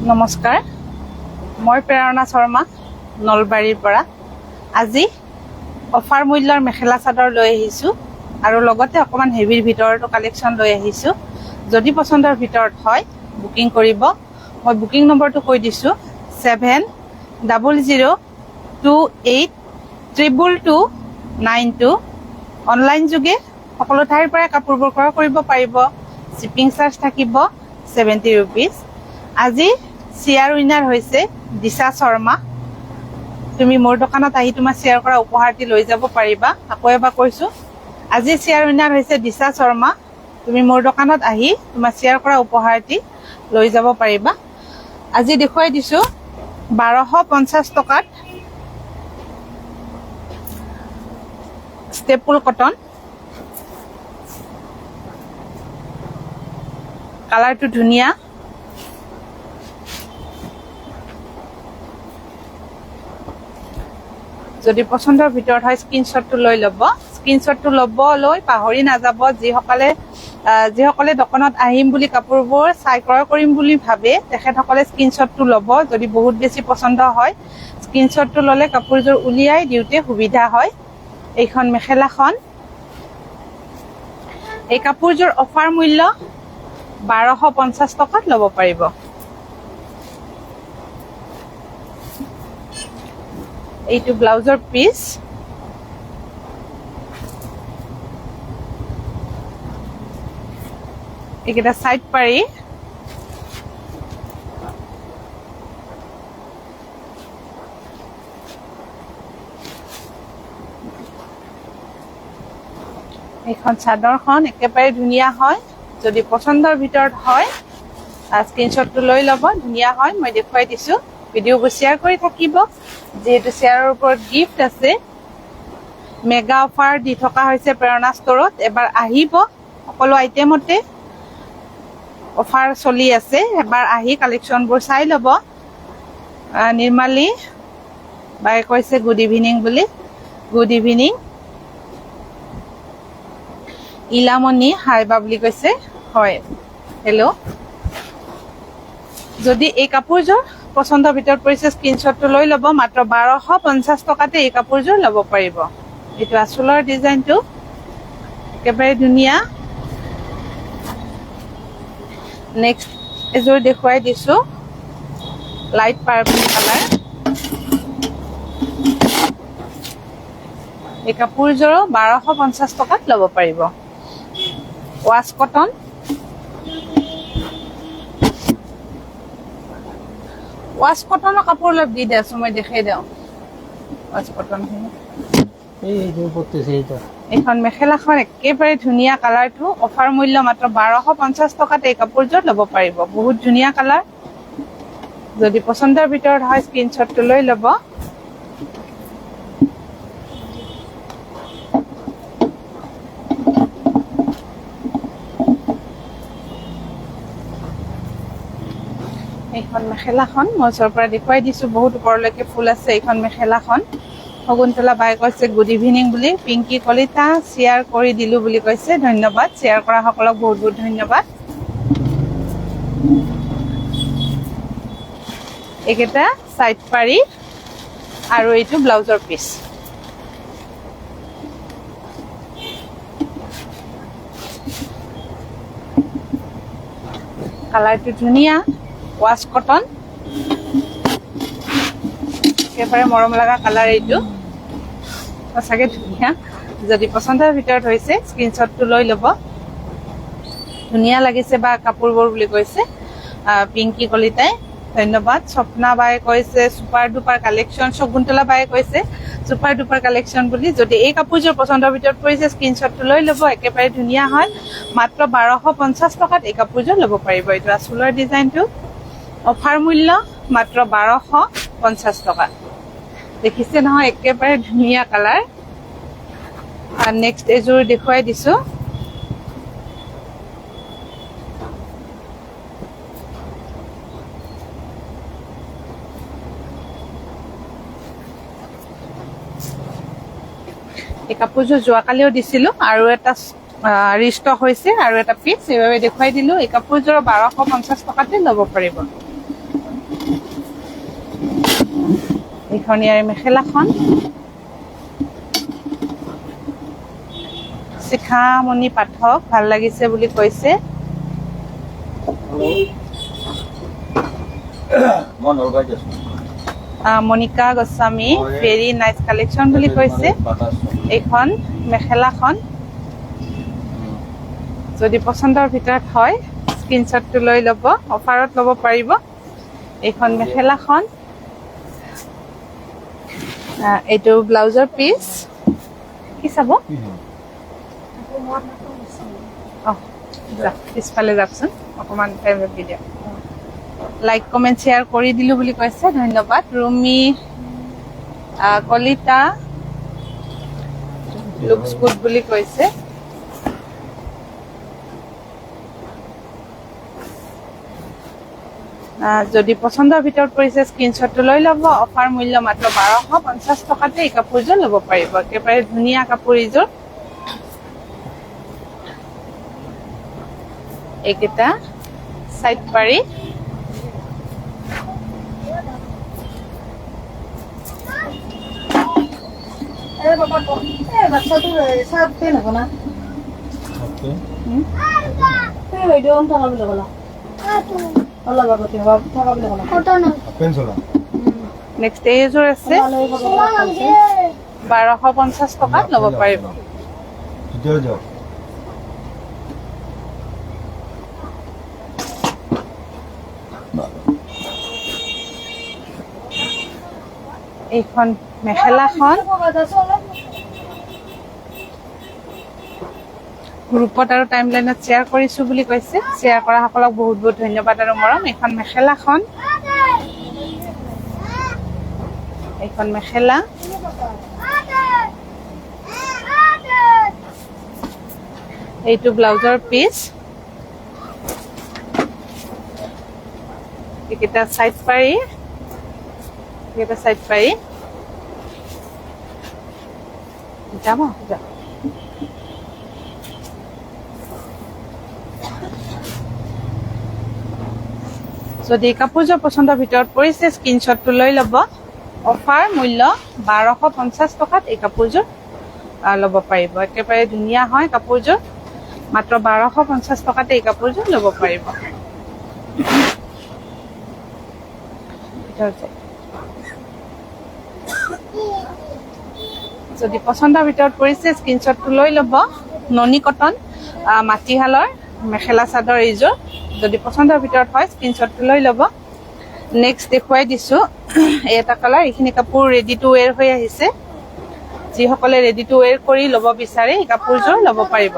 নমস্কাৰ, মই প্ৰেৰণা শৰ্মা নলবাৰীৰ পৰা। আজি অফাৰ মূল্যৰ মেখেলা চাদৰ লৈ আহিছোঁ আৰু লগতে অকণমান হেভিৰ ভিতৰতো কালেকশ্যন লৈ আহিছোঁ। যদি পচন্দৰ ভিতৰত হয় বুকিং কৰিব। মই বুকিং নম্বৰটো কৈ দিছোঁ 7000282292। অনলাইন যোগে সকলো ঠাইৰ পৰাই কাপোৰবোৰ ক্ৰয় কৰিব পাৰিব। শ্বিপিং চাৰ্জ থাকিব 70 ৰুপিজ। আজি শ্বেয়াৰ উইনাৰ হৈছে দিশা শৰ্মা। তুমি মোৰ দোকানত আহি তোমাৰ শ্বেয়াৰ কৰা উপহাৰটি লৈ যাব পাৰিবা। আকৌ এবাৰ কৈছোঁ, আজি শ্বেয়াৰ উইনাৰ হৈছে দিশা শৰ্মা। তুমি মোৰ দোকানত আহি তোমাৰ শ্বেয়াৰ কৰা উপহাৰটি লৈ যাব পাৰিবা। আজি দেখুৱাই দিছোঁ 1250 টকাত ষ্টেপুল কটন। কালাৰটো ধুনীয়া। যদি পচন্দৰ ভিতৰত হয় স্ক্ৰীনশ্বটটো লৈ ল'ব। স্ক্ৰীনশ্বটটো লৈ পাহৰি নাযাব। যিসকলে দোকানত আহিম বুলি কাপোৰবোৰ চাই ক্ৰয় কৰিম বুলি ভাবে তেখেতসকলে স্ক্ৰীনশ্বটটো ল'ব। যদি বহুত বেছি পচন্দ হয় স্ক্ৰীনশ্বটটো ল'লে কাপোৰযোৰ উলিয়াই দিওঁতে সুবিধা হয়। এইখন মেখেলাখন, এই কাপোৰযোৰ অফাৰ মূল্য 1250 টকাত ল'ব পাৰিব। এইটো ব্লাউজৰ পিচ। এইকেইটা চাইড পাৰি। এইখন চাদৰখন একেবাৰে ধুনীয়া হয়। যদি পচন্দৰ ভিতৰত হয় স্ক্ৰীনশ্বটটো লৈ ল'ব। ধুনীয়া হয়, মই দেখুৱাই দিছোঁ। ভিডিঅ'বোৰ শ্বেয়াৰ কৰি থাকিব। যিহেতু শ্বেয়াৰৰ ওপৰত গিফ্ট আছে। মেগা অফাৰ দি থকা হৈছে প্ৰেৰণা ষ্টৰত। এবাৰ আহিব, সকলো আইটেমতে অফাৰ চলি আছে। এবাৰ আহি কালেকশ্যনবোৰ চাই ল'ব। নিৰ্মালী বাই কৈছে গুড ইভিনিং বুলি। Good evening. ইলামণি হাই বা বুলি কৈছে। হয়, হেল্ল'। যদি এই কাপোৰযোৰ পচন্দৰ ভিতৰত পৰিছে স্ক্ৰীনশ্বটটো লৈ ল'ব। মাত্ৰ 1250 টকাতে এই কাপোৰযোৰ ল'ব পাৰিব। এইটো আঁচলৰ ডিজাইনটো একেবাৰে ধুনীয়া। নেক্সট এযোৰ দেখুৱাই দিছোঁ, লাইট পাৰ্পল কালাৰ। এই কাপোৰযোৰো 1250 টকাত ল'ব পাৰিব। Wash cotton. ৱাছ কটনৰ কাপোৰ অলপ দি দিয়াচোন, মই দেখাই দিওঁ। ৱাছ কটনখিনি এইখন মেখেলাখন একেবাৰে ধুনীয়া। কালাৰটো অফাৰ মূল্য মাত্ৰ 1250 টকাত এই কাপোৰযোৰ ল'ব পাৰিব। বহুত ধুনীয়া কালাৰ। যদি পচন্দৰ ভিতৰত হয় স্ক্ৰীনশ্বটটো লৈ ল'ব। এইখন মেখেলাখন মই ওচৰৰ পৰা দেখুৱাই দিছোঁ। বহুত ওপৰলৈকে ফুল আছে এইখন মেখেলাখন। শগুন্তলা বাই কৈছে গুড ইভিনিং বুলি। পিংকি কলিতা শ্বেয়াৰ কৰি দিলোঁ বুলি কৈছে। ধন্যবাদ। শ্বেয়াৰ কৰা সকলক বহুত বহুত ধন্যবাদ। এইকেইটা চাইড পাৰি আৰু এইটো ব্লাউজৰ পিচ। কালাৰটো ধুনীয়া। ৱাছ কটন একেবাৰে মৰম লগা কালাৰ। এইটো সঁচাকৈ ধুনীয়া। যদি পচন্দৰ ভিতৰত হৈছে স্ক্ৰীনশ্বটটো লৈ ল'ব। ধুনীয়া লাগিছে বা কাপোৰবোৰ বুলি কৈছে পিংকি কলিতাই। ধন্যবাদ। স্বপ্না বাই কৈছে ছুপাৰ ডুপাৰ কালেকশ্যন। শকুন্তলা বাই কৈছে ছুপাৰ ডুপাৰ কালেকশ্যন বুলি। যদি এই কাপোৰযোৰ পচন্দৰ ভিতৰত পৰিছে স্ক্ৰীনশ্বটটো লৈ ল'ব। একেবাৰে ধুনীয়া হয়। মাত্ৰ 1250 টকাত এই কাপোৰযোৰ ল'ব পাৰিব। এইটো আঁচলৰ ডিজাইনটো। অফাৰ মূল্য মাত্ৰ 1250 টকা। দেখিছে নহয়, একেবাৰে ধুনীয়া কালাৰ। নেক্সট এযোৰ দেখুৱাই দিছোঁ। এই কাপোৰযোৰ যোৱাকালিও দিছিলোঁ আৰু এটা ৰিষ্টক হৈছে আৰু এটা পিচ সেইবাবে দেখুৱাই দিলোঁ। এই কাপোৰযোৰ 1250 টকাতে ল'ব পাৰিব। এইখন ইয়াৰ মেখেলাখন শিখামণি পাঠক ভাল লাগিছে বুলি কৈছে Monika Goswami very nice collection বুলি কৈছে এইখন মেখেলাখন যদি পছন্দৰ ভিতৰত হয় স্ক্ৰীনশ্বটটো লৈ ল'ব অফাৰত ল'ব পাৰিব এইখন মেখেলাখন এইটো ব্লাউজৰ পিচ কি চাব পিছফালে যাওকচোন অকণমান টাইম ৰখি দিয়ক লাইক কমেণ্ট শ্বেয়াৰ কৰি দিলোঁ বুলি কৈছে ধন্যবাদ ৰুমি কলিতা লুকছ গুড বুলি কৈছে যদি পছন্দৰ ভিতৰত পৰিছে স্ক্ৰীনশ্বটটো লৈ ল'ব অফাৰ মূল্য মাত্ৰ 1250 টকাতে এই কাপোৰযোৰ ল'ব পাৰিব একেবাৰে ধুনীয়া কাপোৰ এইযোৰ এইকেইটা চাইড পাৰি নেক্সট এইযোৰ আছে 1250 টকাত ল'ব পাৰিব এইখন মেখেলাখন গ্ৰুপত আৰু টাইমলাইনত শ্বেয়াৰ কৰিছোঁ বুলি কৈছে শ্বেয়াৰ কৰা সকলক বহুত বহুত ধন্যবাদ আৰু মৰম এইখন মেখেলাখন এইখন মেখেলা এইটো ব্লাউজৰ পিচ এইকেইটা চাইড পাৰি যাব যদি কাপোৰযোৰ পছন্দৰ ভিতৰত পৰিছে স্ক্ৰীনশ্বটটো লৈ ল'ব অফাৰ মূল্য 1250 টকাত এই কাপোৰযোৰ ল'ব পাৰিব একেবাৰে ধুনীয়া হয় কাপোৰযোৰ মাত্ৰ 1250 টকাতে এই কাপোৰযোৰ ল'ব পাৰিব যদি পছন্দৰ ভিতৰত পৰিছে স্ক্ৰীনশ্বটটো লৈ ল'ব ননী কটন মাটিশালৰ মেখেলা চাদৰ এইযোৰ যদি পছন্দৰ ভিতৰত হয় স্ক্ৰীনশ্বটটো লৈ ল'ব নেক্সট দেখুৱাই দিছোঁ এটা কালাৰ এইখিনি কাপোৰ ৰেডি টু ৱেৰ হৈ আহিছে যিসকলে ৰেডি টু ৱেৰ কৰি ল'ব বিচাৰে এই কাপোৰযোৰ ল'ব পাৰিব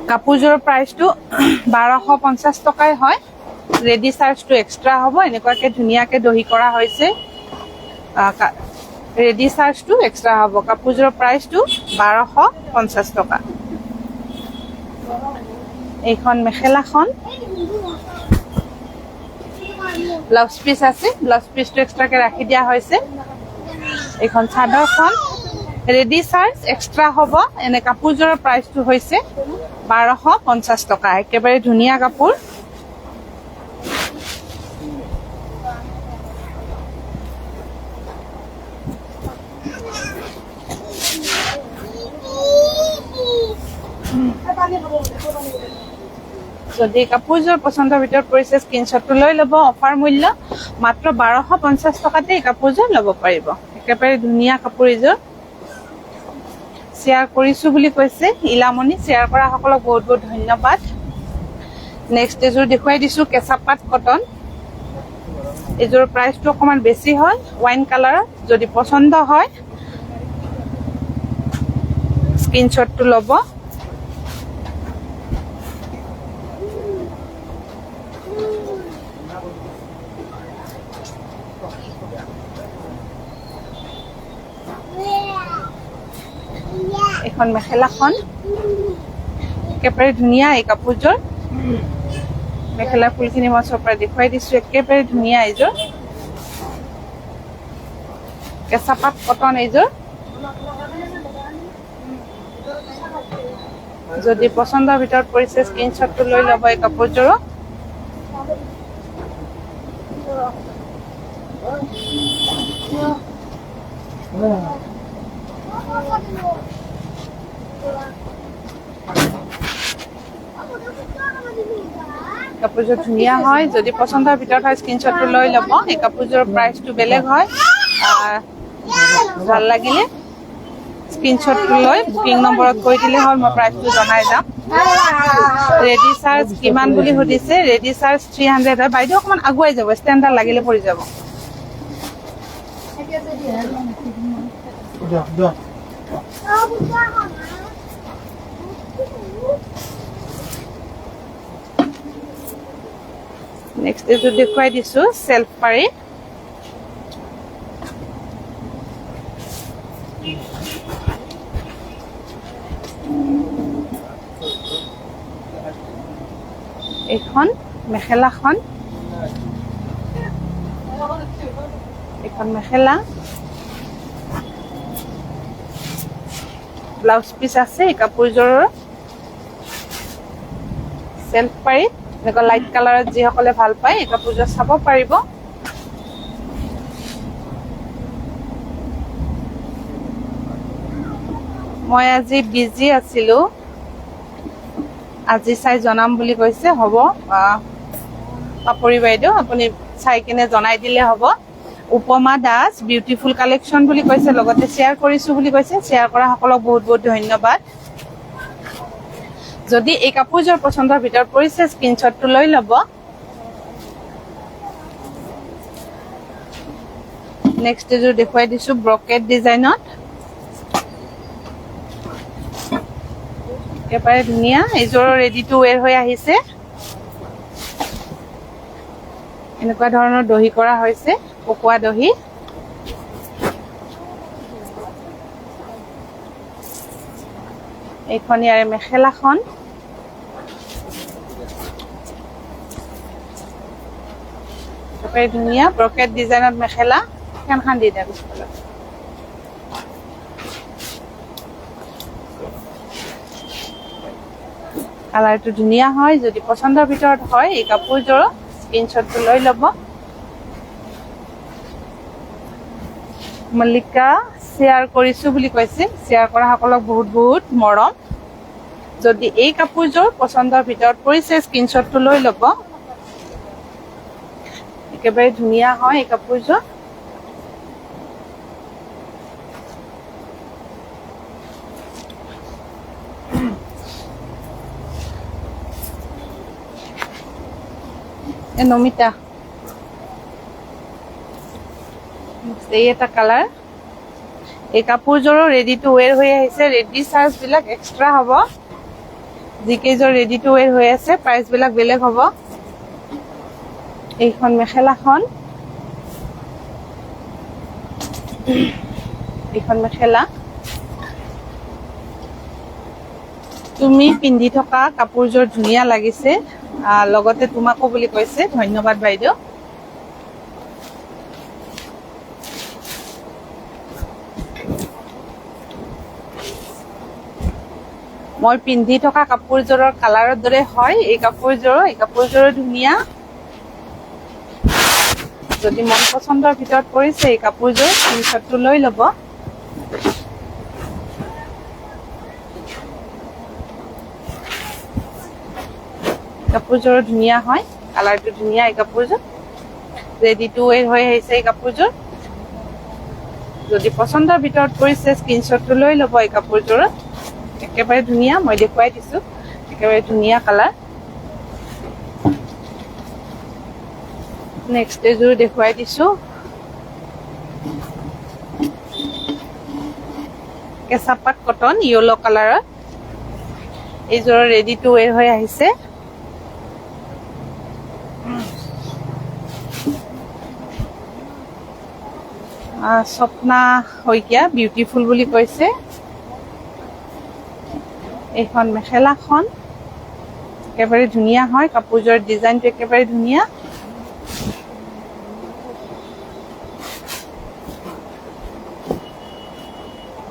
কাপোৰযোৰৰ প্ৰাইচটো 1250 টকাই হয় ৰেডি চাৰ্জটো এক্সট্ৰা হ'ব এনেকুৱাকৈ ধুনীয়াকৈ দহি কৰা হৈছে ৰেডি চাৰ্জটো এক্সট্ৰা হ'ব কাপোৰযোৰৰ প্ৰাইচটো 1250 টকা এইখন মেখেলাখন ব্লাউজ পিচ আছে ব্লাউজ পিচটো এক্সট্ৰাকৈ ৰাখি দিয়া হৈছে এইখন চাদৰখন ৰেডি চাৰ্জ এক্সট্ৰা হ'ব এনে কাপোৰযোৰৰ প্ৰাইচটো হৈছে 1250 টকা একেবাৰে ধুনীয়া কাপোৰ যদি কাপোৰযোৰ পছন্দৰ ভিতৰত পৰিছে স্ক্ৰীনশ্বটটো লৈ ল'ব অফাৰ মূল্য মাত্ৰ 1250 টকাতে এই কাপোৰযোৰ ল'ব পাৰিব একেবাৰে ধুনীয়া কাপোৰ এইযোৰ শ্বেয়াৰ কৰিছোঁ বুলি কৈছে ইলামণি শ্বেয়াৰ কৰা সকলক বহুত বহুত ধন্যবাদ নেক্সট এইযোৰ দেখুৱাই দিছোঁ কেঁচা পাট কটন এইযোৰ প্ৰাইচটো অকণমান বেছি হয় ৱাইন কালাৰৰ যদি পছন্দ হয় স্ক্ৰীনশ্বটটো ল'ব এখন মেখেলাখন একেবাৰে ধুনীয়া এই কাপোৰযোৰ মেখেলা ফুলখিনি মই ওচৰৰ পৰা দেখুৱাই দিছোঁ একেবাৰে ধুনীয়া এইযোৰ কেঁচা পাট কটন এইযোৰ যদি পছন্দৰ ভিতৰত পৰিছে স্ক্ৰীনশ্বটটো লৈ ল'ব এই কাপোৰযোৰৰ কাপোৰযোৰ ধুনীয়া হয় যদি পচন্দৰ ভিতৰত হয় স্ক্ৰীনশ্বটটো লৈ ল'ব এই কাপোৰযোৰৰ প্ৰাইচটো বেলেগ হয় ভাল লাগিলে স্ক্ৰীনশ্বটটো লৈ বুকিং নম্বৰত কৈ দিলে হ'ল মই প্ৰাইচটো জনাই যাম ৰেডি চাৰ্জ কিমান বুলি সুধিছে ৰেডি চাৰ্জ 300 হয় বাইদেউ অকমান আগুৱাই যাব ষ্টেণ্ডাৰ লাগিলে পৰি যাব নেক্সট এইটো দেখুৱাই দিছো সেলফ পাৰি এখন মেখেলাখন এখন মেখেলা ব্লাউজ পিস আছে এই কাপোৰযোৰৰ সেলফ পাৰি এনেকুৱা লাইট কালাৰত যিসকলে ভাল পায় এই কাপোৰযোৰ চাব পাৰিব মই আজি বিজি আছিলো আজি চাই জনাম বুলি কৈছে হ'ব পাপৰি বাইদেউ আপুনি চাই কিনে জনাই দিলে হ'ব উপমা দাস বিউটিফুল কালেকশন বুলি কৈছে লগতে শেয়াৰ কৰিছো বুলি কৈছে শেয়াৰ কৰা সকলক বহুত বহুত ধন্যবাদ যদি এই কাপোৰযোৰ পছন্দৰ ভিতৰত পৰিছে স্ক্ৰীনশ্বটটো লৈ ল'ব নেক্সট এযোৰ দেখুৱাই দিছো ব্ৰকেট ডিজাইনত একেবাৰে ধুনীয়া এইযোৰ ৰেডি টু ৱেৰ হৈ আহিছে এনেকুৱা ধৰণৰ দহি কৰা হৈছে পকোৱা দহি এইখন ইয়াৰে মেখেলাখন একেবাৰে ধুনীয়া ব্ৰকেট ডিজাইনত মেখেলা কেনখান দি দিয়া পিছফালে কালাৰটো ধুনীয়া হয় যদি পছন্দৰ ভিতৰত হয় এই কাপোৰযোৰ স্ক্ৰীনশ্বটটো লৈ ল'ব মল্লিকা শেয়াৰ কৰিছো বুলি কৈছে শেয়াৰ কৰা সকলক বহুত বহুত মৰম যদি এই কাপোৰযোৰ পছন্দৰ ভিতৰত পৰিছে স্ক্ৰীনশ্বটটো লৈ ল'ব একেবাৰে ধুনীয়া হয় এই কাপোৰযোৰ নমিতা এই এটা কালাৰ এই কাপোৰযোৰো ৰেডি টু ৱেৰ হৈ আহিছে ৰেডি চাৰ্জ বিলাক এক্সট্ৰা হ'ব যিকেইযোৰ ৰেডি টু ৱেৰ হৈ আছে প্ৰাইচ বিলাক বেলেগ হ'ব এইখন মেখেলাখন এইখন মেখেলা তুমি পিন্ধি থকা কাপোৰযোৰ ধুনীয়া লাগিছে লগতে তোমাকো বুলি কৈছে ধন্যবাদ বাইদেউ মই পিন্ধি থকা কাপোৰযোৰৰ কালাৰৰ দৰে হয় এই কাপোৰযোৰো ধুনীয়া যদি মন পছন্দৰ ভিতৰত পৰিছে এই কাপোৰযোৰ স্ক্ৰীনশ্বটটো লৈ ল'ব কাপোৰযোৰ ধুনীয়া হয় কালাৰটো ধুনীয়া এই কাপোৰযোৰ ৰেডি টু ৱেৰ হৈ আহিছে এই কাপোৰযোৰ যদি পছন্দৰ ভিতৰত পৰিছে স্ক্ৰীনশ্বটটো লৈ ল'ব এই কাপোৰযোৰ একেবাৰে ধুনীয়া মই দেখুৱাই দিছো একেবাৰে ধুনীয়া কালাৰ নেক্সট এযোৰ দেখুৱাই দিছো কেঁচাপাত কটন য়েলো কালাৰৰ এইযোৰ ৰেডি টু ৱেৰ হৈ আহিছে স্বপ্না শইকীয়া বিউটিফুল বুলি কৈছে এইখন মেখেলাখন একেবাৰে ধুনীয়া হয় কাপোৰযোৰ ডিজাইনটো একেবাৰে ধুনীয়া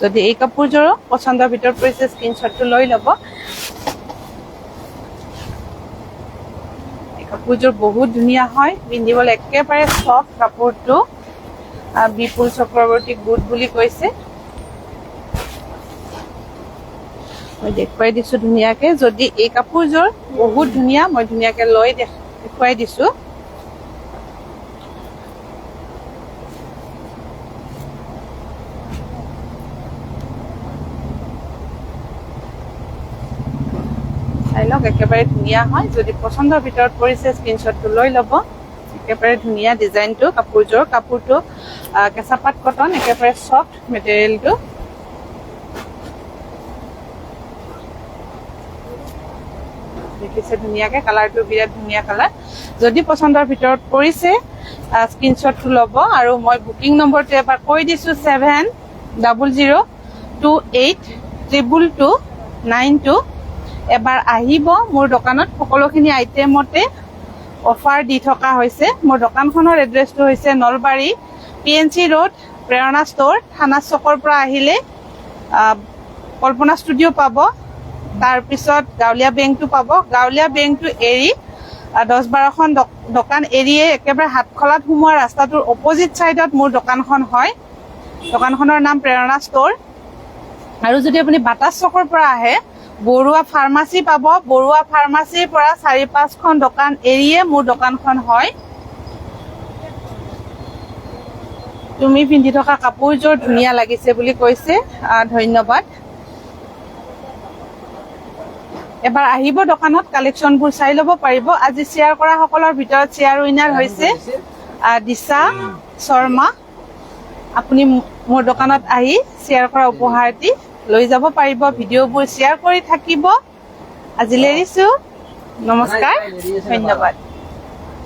যদি এই কাপোৰযোৰ পছন্দৰ ভিতৰত পৰিছে স্ক্ৰীনশ্বটটো লৈ ল'ব এই কাপোৰযোৰ বহুত ধুনীয়া হয় পিন্ধিবলৈ একেবাৰে সফ্ট কাপোৰটো বিপুল চক্ৰৱৰ্তী গোট বুলি কৈছে। মই দেখুৱাই দিছো ধুনীয়াকে। যদি এই কাপোৰযোৰ বহুত ধুনীয়া, মই ধুনীয়াকে লৈ দেখুৱাই দিছো। চাই লওক, একেবাৰে ধুনীয়া হয়। যদি পচন্দৰ ভিতৰত পৰিছে স্ক্ৰীনশ্বটটো লৈ ল'ব। একেবাৰে ধুনীয়া ডিজাইনটো কাপোৰযোৰ। কাপোৰটো কেঁচা পাট কটন, একেবাৰে চফ্ট মেটেৰিয়েলটো। দেখিছে ধুনীয়াকে, কালাৰটো বিৰাট ধুনীয়া কালাৰ। যদি পচন্দৰ ভিতৰত পৰিছে স্ক্ৰীনশ্বটটো ল'ব। আৰু মই বুকিং নম্বৰটো এবাৰ কৈ দিছো 7000282292। এবাৰ আহিব মোৰ দোকানত। সকলোখিনি আইটেমতে অফাৰ দি থকা হৈছে। মোৰ দোকানখনৰ এড্ৰেছটো হৈছে নলবাৰী PNC ৰোড, প্ৰেৰণা ষ্ট'ৰ। থানা চকৰ পৰা আহিলে কল্পনা ষ্টুডিঅ' পাব। তাৰপিছত গাঁৱলীয়া বেংকটো পাব। গাঁৱলীয়া বেংকটো এৰি 10-12খন দোকান এৰিয়ে একেবাৰে হাটখলাত সোমোৱা ৰাস্তাটোৰ অপজিট চাইডত মোৰ দোকানখন হয়। দোকানখনৰ নাম প্ৰেৰণা ষ্ট'ৰ। আৰু যদি আপুনি বাটাছ চকৰ পৰা আহে, বৰুৱা ফাৰ্মাচী পাব। বৰুৱা ফাৰ্মাচীৰ পৰা 4-5খন দোকান এৰিয়ে মোৰ দোকানখন হয়। তুমি পিন্ধি থকা কাপোৰযোৰ ধুনীয়া লাগিছে বুলি কৈছে, ধন্যবাদ। এবাৰ আহিব দোকানত, কালেকশ্যনবোৰ চাই ল'ব পাৰিব। আজি শ্বেয়াৰ কৰা সকলৰ ভিতৰত শ্বেয়াৰ উইনাৰ হৈছে দিশা শৰ্মা। আপুনি মোৰ দোকানত আহি শ্বেয়াৰ কৰা উপহাৰটি লৈ যাব পাৰিব। ভিডিঅ'বোৰ শ্বেয়াৰ কৰি থাকিব। আজিলৈ এৰিছো, নমস্কাৰ, ধন্যবাদ।